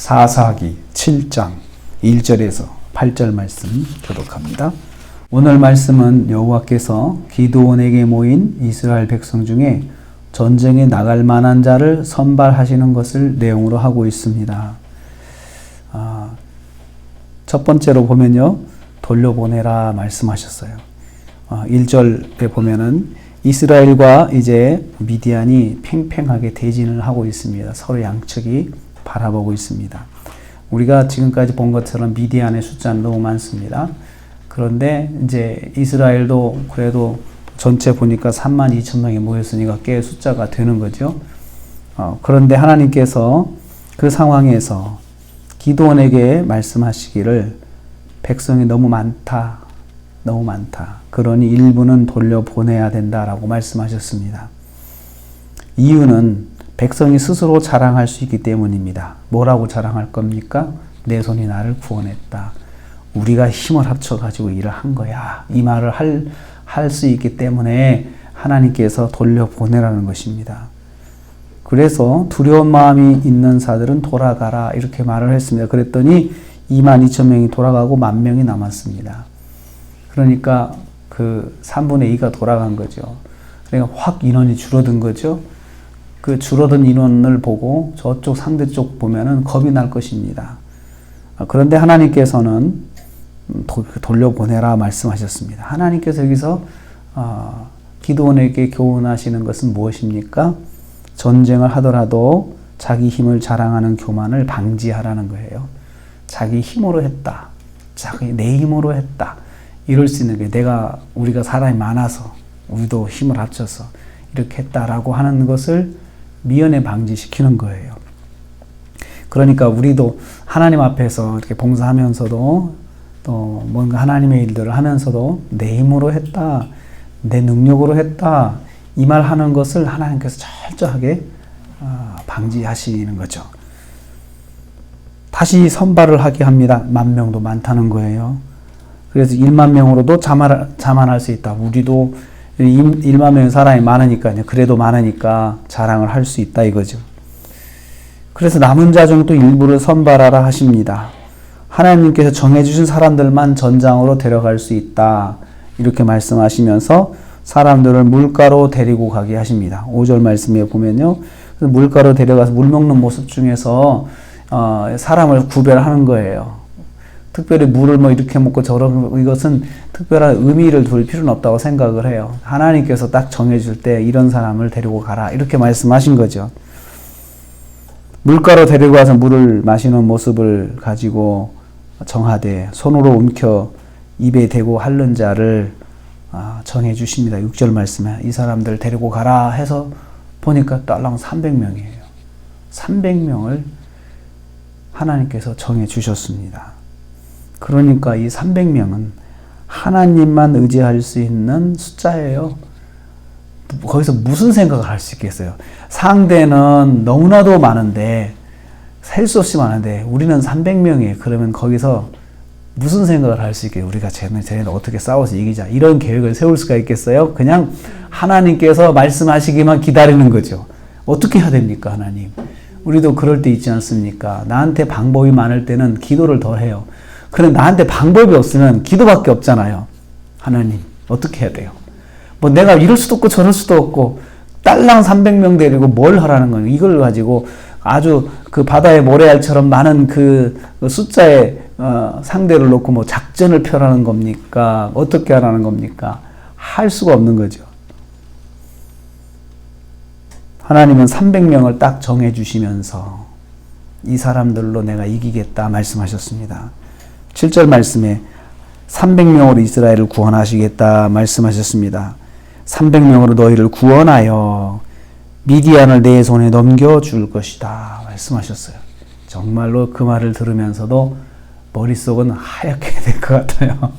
사사기 7장 1절에서 8절 말씀 교독합니다. 오늘 말씀은 여호와께서 기드온에게 모인 이스라엘 백성 중에 전쟁에 나갈 만한 자를 선발하시는 것을 내용으로 하고 있습니다. 첫 번째로 보면요, 돌려보내라 말씀하셨어요. 1절에 보면은 이스라엘과 이제 미디안이 팽팽하게 대진을 하고 있습니다. 서로 양측이 바라보고 있습니다. 우리가 지금까지 본 것처럼 미디안의 숫자는 너무 많습니다. 그런데 이제 이스라엘도 그래도 전체 보니까 32,000명이 모였으니까 꽤 숫자가 되는 거죠. 그런데 하나님께서 그 상황에서 기드온에게 말씀하시기를 백성이 너무 많다. 그러니 일부는 돌려보내야 된다라고 말씀하셨습니다. 이유는 백성이 스스로 자랑할 수 있기 때문입니다. 뭐라고 자랑할 겁니까? 내 손이 나를 구원했다. 우리가 힘을 합쳐가지고 일을 한 거야. 이 말을 할 수 있기 때문에 하나님께서 돌려보내라는 것입니다. 그래서 두려운 마음이 있는 자들은 돌아가라 이렇게 말을 했습니다. 그랬더니 22,000명이 돌아가고 10,000명이 남았습니다. 그러니까 그 3분의 2가 돌아간 거죠. 그러니까 확 인원이 줄어든 거죠. 그 줄어든 인원을 보고 저쪽 상대쪽 보면은 겁이 날 것입니다. 그런데 하나님께서는 돌려보내라 말씀하셨습니다. 하나님께서 여기서 기드온에게 교훈하시는 것은 무엇입니까? 전쟁을 하더라도 자기 힘을 자랑하는 교만을 방지하라는 거예요. 자기 힘으로 했다. 내 힘으로 했다. 이럴 수 있는 게 우리가 사람이 많아서 우리도 힘을 합쳐서 이렇게 했다라고 하는 것을 미연에 방지시키는 거예요. 그러니까 우리도 하나님 앞에서 이렇게 봉사하면서도 또 뭔가 하나님의 일들을 하면서도 내 힘으로 했다, 내 능력으로 했다 이 말 하는 것을 하나님께서 철저하게 방지하시는 거죠. 다시 선발을 하게 합니다. 10,000명도 많다는 거예요. 그래서 10,000명으로도 자만할 수 있다. 우리도 10,000명의 사람이 많으니까요. 그래도 많으니까 자랑을 할 수 있다 이거죠. 그래서 남은 자 중 또 일부를 선발하라 하십니다. 하나님께서 정해주신 사람들만 전장으로 데려갈 수 있다. 이렇게 말씀하시면서 사람들을 물가로 데리고 가게 하십니다. 5절 말씀에 보면요. 물가로 데려가서 물 먹는 모습 중에서 사람을 구별하는 거예요. 특별히 물을 이렇게 먹고 이것은 특별한 의미를 둘 필요는 없다고 생각을 해요. 하나님께서 딱 정해줄 때 이런 사람을 데리고 가라. 이렇게 말씀하신 거죠. 물가로 데리고 가서 물을 마시는 모습을 가지고 정하되 손으로 움켜 입에 대고 핥는 자를 정해 주십니다. 6절 말씀에 이 사람들 데리고 가라 해서 보니까 딸랑 300명이에요. 300명을 하나님께서 정해 주셨습니다. 그러니까 이 300명은 하나님만 의지할 수 있는 숫자예요. 거기서 무슨 생각을 할 수 있겠어요? 상대는 너무나도 많은데 셀 수 없이 많은데 우리는 300명이에요. 그러면 거기서 무슨 생각을 할 수 있겠어요? 우리가 쟤네는 어떻게 싸워서 이기자 이런 계획을 세울 수가 있겠어요? 그냥 하나님께서 말씀하시기만 기다리는 거죠. 어떻게 해야 됩니까, 하나님? 우리도 그럴 때 있지 않습니까? 나한테 방법이 많을 때는 기도를 더 해요. 그런데 나한테 방법이 없으면 기도밖에 없잖아요. 하나님 어떻게 해야 돼요? 내가 이럴 수도 없고 저럴 수도 없고 딸랑 300명 데리고 뭘 하라는 거예요? 이걸 가지고 아주 그 바다의 모래알처럼 많은 그 숫자의 상대를 놓고 작전을 펴라는 겁니까? 어떻게 하라는 겁니까? 할 수가 없는 거죠. 하나님은 300명을 딱 정해 주시면서 이 사람들로 내가 이기겠다 말씀하셨습니다. 7절 말씀에 300명으로 이스라엘을 구원하시겠다 말씀하셨습니다. 300명으로 너희를 구원하여 미디안을 내 손에 넘겨줄 것이다 말씀하셨어요. 정말로 그 말을 들으면서도 머릿속은 하얗게 될 것 같아요.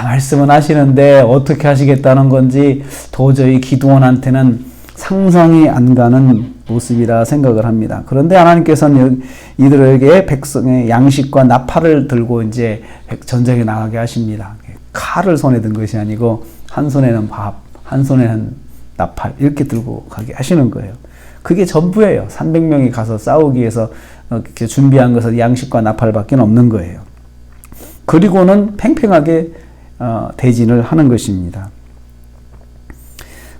말씀은 하시는데 어떻게 하시겠다는 건지 도저히 기드온한테는 상상이 안 가는 모습이라 생각을 합니다. 그런데 하나님께서는 이들에게 백성의 양식과 나팔을 들고 이제 전쟁에 나가게 하십니다. 칼을 손에 든 것이 아니고 한 손에는 밥, 한 손에는 나팔 이렇게 들고 가게 하시는 거예요. 그게 전부예요. 300명이 가서 싸우기 위해서 이렇게 준비한 것은 양식과 나팔밖에 없는 거예요. 그리고는 팽팽하게 대진을 하는 것입니다.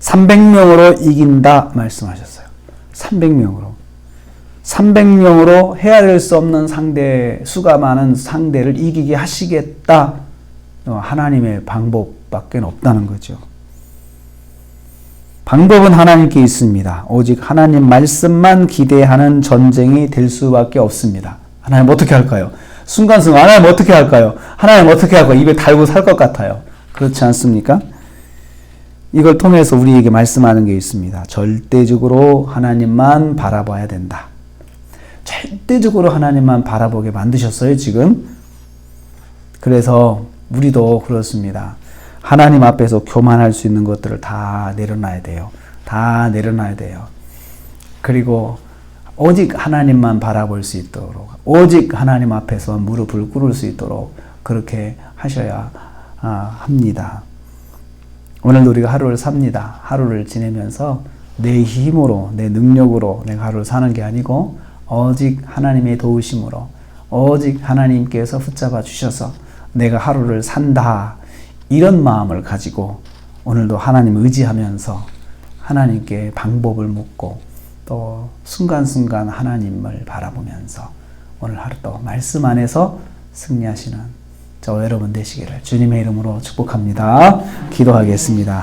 300명으로 이긴다 말씀하셨어요. 300명으로 헤아릴 수 없는 수가 많은 상대를 이기게 하시겠다. 하나님의 방법밖에 없다는 거죠. 방법은 하나님께 있습니다. 오직 하나님 말씀만 기대하는 전쟁이 될 수밖에 없습니다. 하나님 어떻게 할까요? 순간순간 하나님 어떻게 할까요? 하나님 어떻게 할까요? 입에 달고 살 것 같아요. 그렇지 않습니까? 이걸 통해서 우리에게 말씀하는 게 있습니다. 절대적으로 하나님만 바라봐야 된다. 절대적으로 하나님만 바라보게 만드셨어요, 지금. 그래서 우리도 그렇습니다. 하나님 앞에서 교만할 수 있는 것들을 다 내려놔야 돼요. 다 내려놔야 돼요. 그리고 오직 하나님만 바라볼 수 있도록, 오직 하나님 앞에서 무릎을 꿇을 수 있도록 그렇게 하셔야 합니다. 오늘도 우리가 하루를 삽니다. 하루를 지내면서 내 힘으로, 내 능력으로 내가 하루를 사는 게 아니고 오직 하나님의 도우심으로, 오직 하나님께서 붙잡아 주셔서 내가 하루를 산다. 이런 마음을 가지고 오늘도 하나님 의지하면서 하나님께 방법을 묻고 또 순간순간 하나님을 바라보면서 오늘 하루도 말씀 안에서 승리하시는 저 여러분 되시기를 주님의 이름으로 축복합니다. 기도하겠습니다.